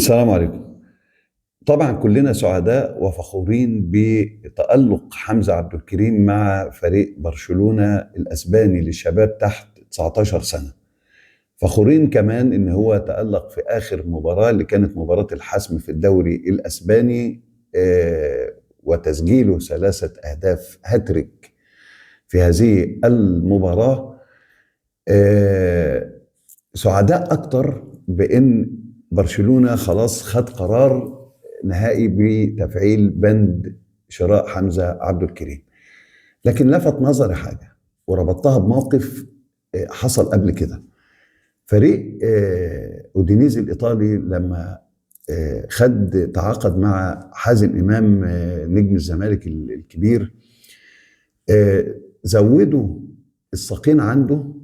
السلام عليكم. طبعا كلنا سعداء وفخورين بتألق حمزة عبد الكريم مع فريق برشلونة الأسباني للشباب تحت 19 سنة. فخورين كمان إن هو تألق في آخر مباراة اللي كانت مباراة الحسم في الدوري الأسباني، وتسجيله 3 أهداف هاتريك في هذه المباراة. سعداء أكتر بإن برشلونة خلاص خد قرار نهائي بتفعيل بند شراء حمزة عبد الكريم. لكن لفت نظري حاجة وربطتها بموقف حصل قبل كده. فريق أودينيزي الإيطالي لما تعاقد مع حازم إمام نجم الزمالك الكبير، زودوا الساقين عنده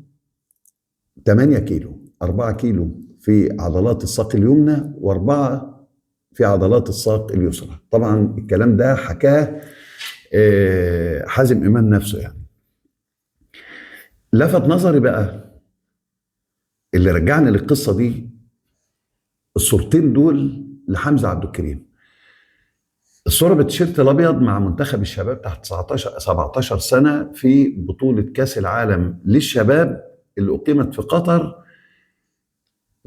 8 كيلو، 4 كيلو في عضلات الساق اليمنى و4 في عضلات الساق اليسرى. طبعا الكلام ده حكاه حازم إمام نفسه. يعني لفت نظري بقى اللي رجعني للقصة دي الصورتين دول لحمزة عبد الكريم. الصورة بالتيشيرت الأبيض مع منتخب الشباب تحت 17 سنة في بطولة كأس العالم للشباب اللي أقيمت في قطر.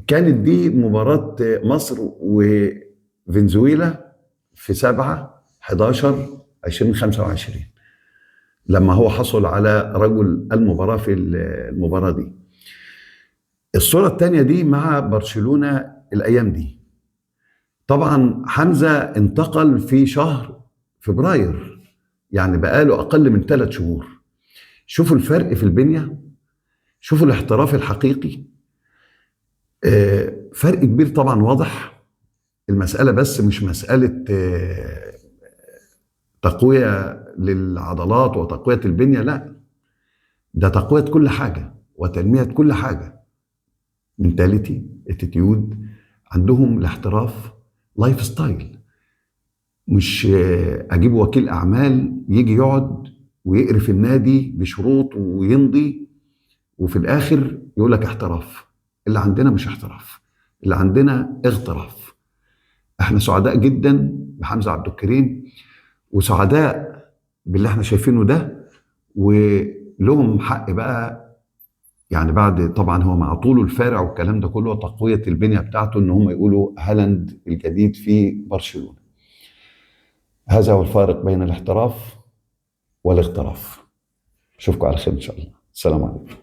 كانت دي مباراة مصر وفنزويلا في 7/11/2025 لما هو حصل على رجل المباراة في المباراة دي. الصورة الثانية دي مع برشلونة الأيام دي. طبعا حمزة انتقل في شهر فبراير، يعني بقاله أقل من 3 شهور. شوفوا الفرق في البنية، شوفوا الاحتراف الحقيقي. فرق كبير طبعا واضح. المسألة بس مش مسألة تقوية للعضلات وتقوية البنية، لا، ده تقوية كل حاجة وتنمية كل حاجة. منتاليتي، اتيتيود، عندهم الاحتراف، لايف ستايل. مش اجيب وكيل اعمال يجي يقعد ويقرف النادي بشروط ويمضي وفي الاخر يقول لك احتراف. اللي عندنا مش احتراف، اللي عندنا اغتراف. احنا سعداء جدا بحمزة عبد الكريم وسعداء باللي احنا شايفينه ده، ولهم حق بقى. يعني بعد طبعا هو مع طوله الفارع والكلام ده كله تقوية البنية بتاعته ان هم يقولوا هالاند الجديد في برشلونة. هذا هو الفارق بين الاحتراف والاغتراف. اشوفكم على خير ان شاء الله. السلام عليكم.